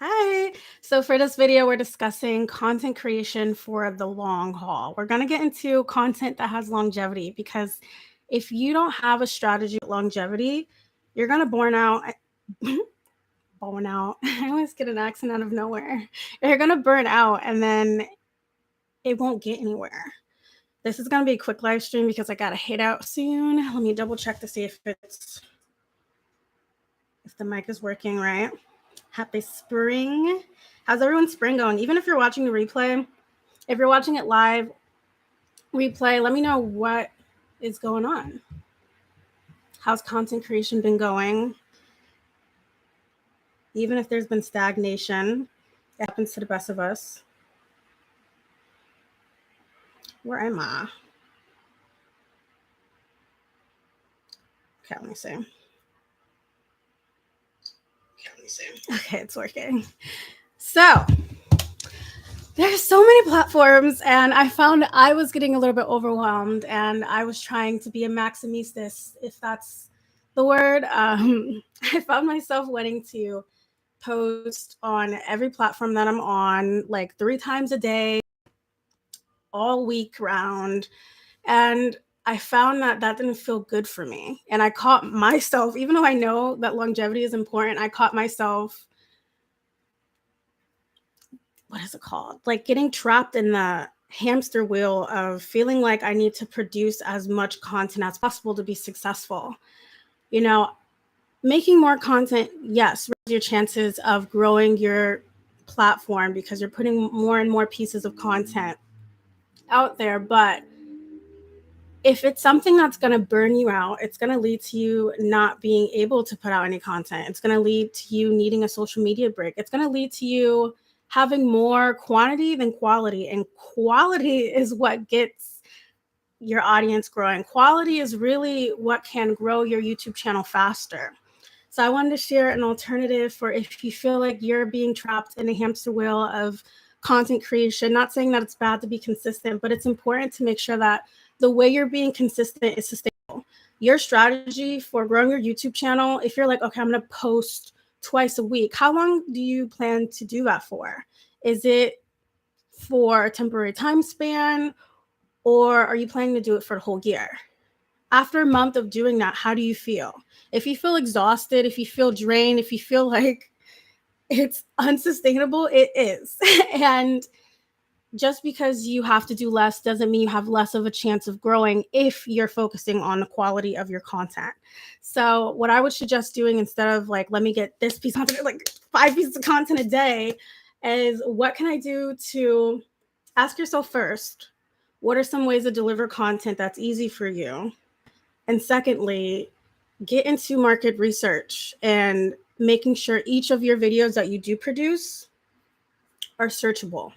Hi. So for this video, we're discussing content creation for the long haul. We're going to get into content that has longevity because if you don't have a strategy with longevity, you're going to burn out. Burn out. I always get an accent out of nowhere. You're going to burn out and then it won't get anywhere. This is going to be a quick live stream because I got to head out soon. Let me double check to see if the mic is working right. Happy spring. How's everyone's spring going? Even if you're watching the replay, if you're watching it live, replay, let me know what is going on. How's content creation been going? Even if there's been stagnation, it happens to the best of us. Where am I? Okay, let me see. Okay, it's working. So there's so many platforms and I found I was getting a little bit overwhelmed and I was trying to be a maximistas, if that's the word. I found myself wanting to post on every platform that I'm on, like 3 times a day, all week round. And I found that didn't feel good for me. And I caught myself, even though I know that longevity is important, I caught myself, what is it called? Like getting trapped in the hamster wheel of feeling like I need to produce as much content as possible to be successful. You know, making more content, yes, raises your chances of growing your platform because you're putting more and more pieces of content out there. But if it's something that's going to burn you out, it's going to lead to you not being able to put out any content. It's going to lead to you needing a social media break. It's going to lead to you having more quantity than quality. And quality is what gets your audience growing. Quality is really what can grow your YouTube channel faster. So I wanted to share an alternative for if you feel like you're being trapped in a hamster wheel of content creation. Not saying that it's bad to be consistent, but it's important to make sure that the way you're being consistent is sustainable. Your strategy for growing your YouTube channel, if you're like, okay, I'm going to post twice a week, how long do you plan to do that for? Is it for a temporary time span, or are you planning to do it for the whole year? After a month of doing that, how do you feel? If you feel exhausted, if you feel drained, if you feel like it's unsustainable, it is. And just because you have to do less doesn't mean you have less of a chance of growing if you're focusing on the quality of your content. So what I would suggest doing instead of like, let me get this piece of content, like 5 pieces of content a day, is what can I do to ask yourself first, what are some ways to deliver content that's easy for you? And secondly, get into market research and making sure each of your videos that you do produce are searchable,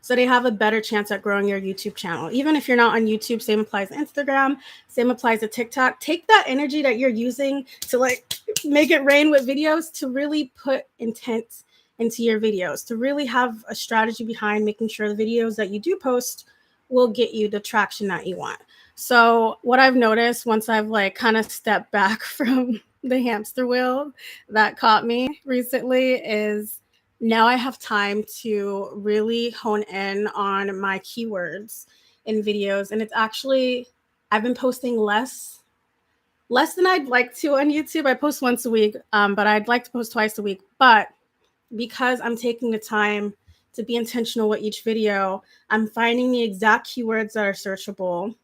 so they have a better chance at growing your YouTube channel. Even if you're not on YouTube, same applies to Instagram, same applies to TikTok. Take that energy that you're using to like make it rain with videos to really put intent into your videos, to really have a strategy behind making sure the videos that you do post will get you the traction that you want. So what I've noticed once I've like kind of stepped back from the hamster wheel that caught me recently is now I have time to really hone in on my keywords in videos. And it's actually, I've been posting less than I'd like to on YouTube. I post once a week, but I'd like to post twice a week. But because I'm taking the time to be intentional with each video, I'm finding the exact keywords that are searchable,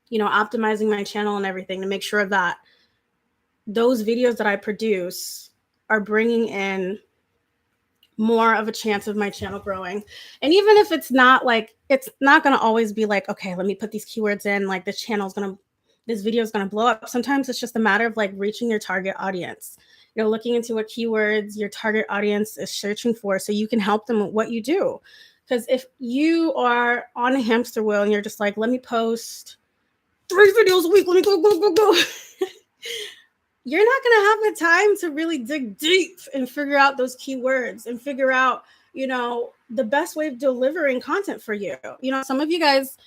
you know, optimizing my channel and everything to make sure that those videos that I produce are bringing in more of a chance of my channel growing. And even if it's not like, it's not going to always be like, okay, let me put these keywords in, like this video is going to blow up. Sometimes it's just a matter of like reaching your target audience, you know, looking into what keywords your target audience is searching for so you can help them with what you do. Because if you are on a hamster wheel and you're just like, let me post 3 videos a week, let me go, you're not going to have the time to really dig deep and figure out those keywords and figure out, you know, the best way of delivering content for you. You know, some of you guys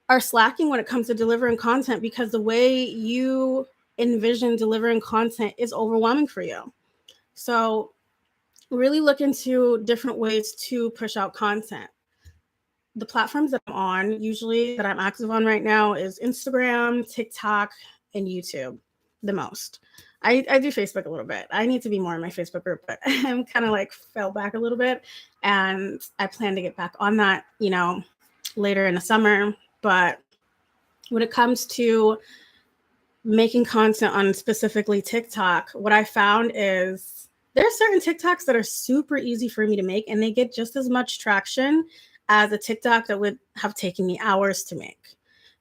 are slacking when it comes to delivering content because the way you envision delivering content is overwhelming for you. So really look into different ways to push out content. The platforms that I'm on, usually that I'm active on right now, is Instagram, TikTok, and YouTube the most. I do Facebook a little bit. I need to be more in my Facebook group, but I'm kind of like fell back a little bit. And I plan to get back on that, later in the summer. But when it comes to making content on specifically TikTok, what I found is there are certain TikToks that are super easy for me to make, and they get just as much traction as a TikTok that would have taken me hours to make.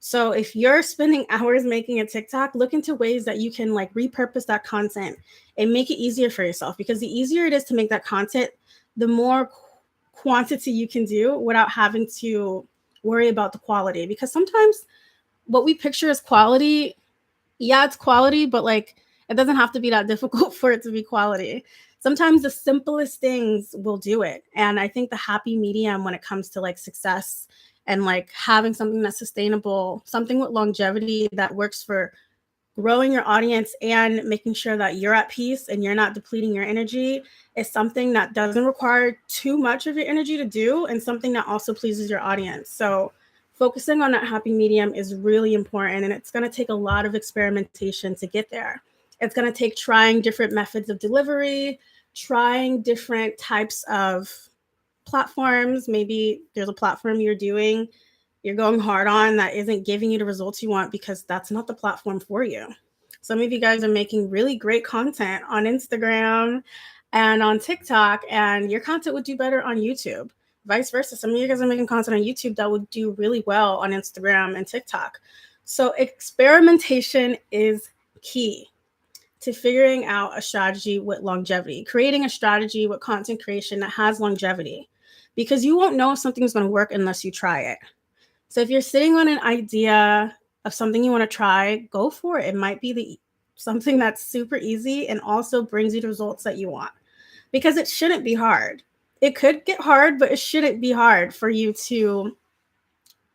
So if you're spending hours making a TikTok, look into ways that you can like repurpose that content and make it easier for yourself, because the easier it is to make that content, the more quantity you can do without having to worry about the quality. Because sometimes what we picture as quality, yeah, it's quality, but like it doesn't have to be that difficult for it to be quality. Sometimes the simplest things will do it. And I think the happy medium when it comes to like success and like having something that's sustainable, something with longevity that works for growing your audience and making sure that you're at peace and you're not depleting your energy, is something that doesn't require too much of your energy to do, and something that also pleases your audience. So focusing on that happy medium is really important, and it's going to take a lot of experimentation to get there. It's going to take trying different methods of delivery, trying different types of platforms. Maybe there's a platform you're going hard on that isn't giving you the results you want because that's not the platform for you. Some of you guys are making really great content on Instagram and on TikTok, and your content would do better on YouTube. Vice versa. Some of you guys are making content on YouTube that would do really well on Instagram and TikTok. So experimentation is key to figuring out a strategy with longevity, creating a strategy with content creation that has longevity, because you won't know if something's going to work unless you try it. So if you're sitting on an idea of something you want to try, go for it. It might be something that's super easy and also brings you the results that you want, because it shouldn't be hard. It could get hard, but it shouldn't be hard for you to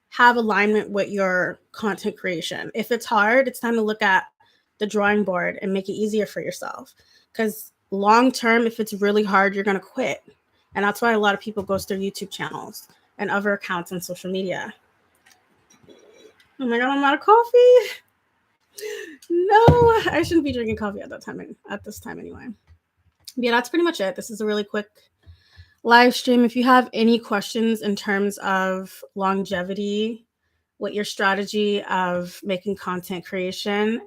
have alignment with your content creation. If it's hard, it's time to look at the drawing board and make it easier for yourself. Because long term, if it's really hard, you're going to quit. And that's why a lot of people ghost their YouTube channels and other accounts on social media. Oh my God, I'm out of coffee. No, I shouldn't be drinking coffee at this time anyway. But yeah, that's pretty much it. This is a really quick live stream. If you have any questions in terms of longevity with your strategy of making content creation,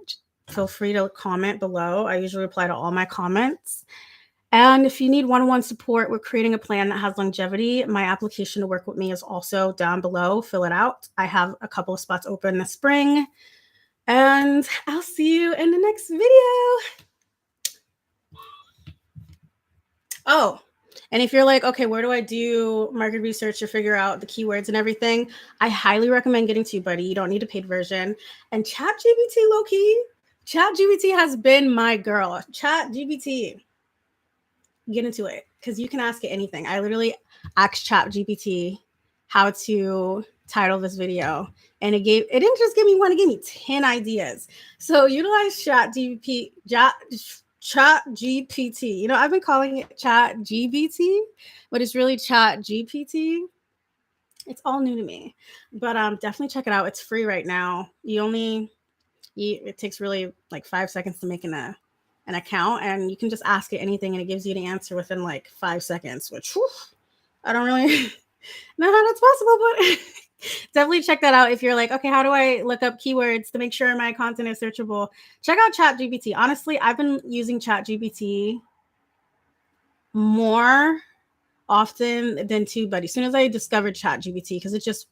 feel free to comment below. I usually reply to all my comments. And if you need one-on-one support with creating a plan that has longevity, my application to work with me is also down below. Fill it out. I have a couple of spots open this spring. And I'll see you in the next video. Oh, and if you're like, okay, where do I do market research to figure out the keywords and everything? I highly recommend getting TubeBuddy. You don't need a paid version. And ChatGPT, low-key, ChatGPT has been my girl. ChatGPT, get into it, because you can ask it anything. I literally asked ChatGPT how to title this video, and it didn't just give me one, it gave me 10 ideas. So utilize ChatGPT. I've been calling it ChatGPT, but it's really ChatGPT. It's all new to me, but definitely check it out. It's free right now. It takes really like 5 seconds to make an account, and you can just ask it anything and it gives you the answer within like 5 seconds, which I don't really know how that's possible, but definitely check that out. If you're like, okay, how do I look up keywords to make sure my content is searchable? Check out ChatGPT. Honestly, I've been using ChatGPT more often than TubeBuddy. As soon as I discovered ChatGPT, because it just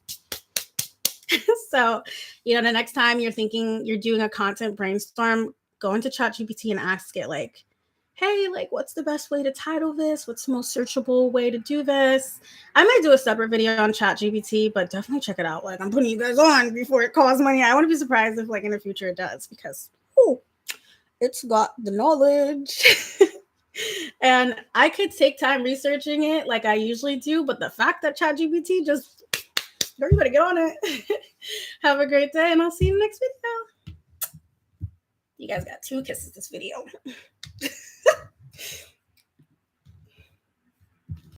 so, the next time you're thinking you're doing a content brainstorm, go into ChatGPT and ask it like, hey, like, what's the best way to title this? What's the most searchable way to do this? I might do a separate video on ChatGPT, but definitely check it out. Like, I'm putting you guys on before it costs money. I wouldn't be surprised if like in the future it does, because it's got the knowledge. And I could take time researching it like I usually do, but the fact that ChatGPT just, everybody get on it. Have a great day, and I'll see you in the next video. You guys got 2 kisses this video.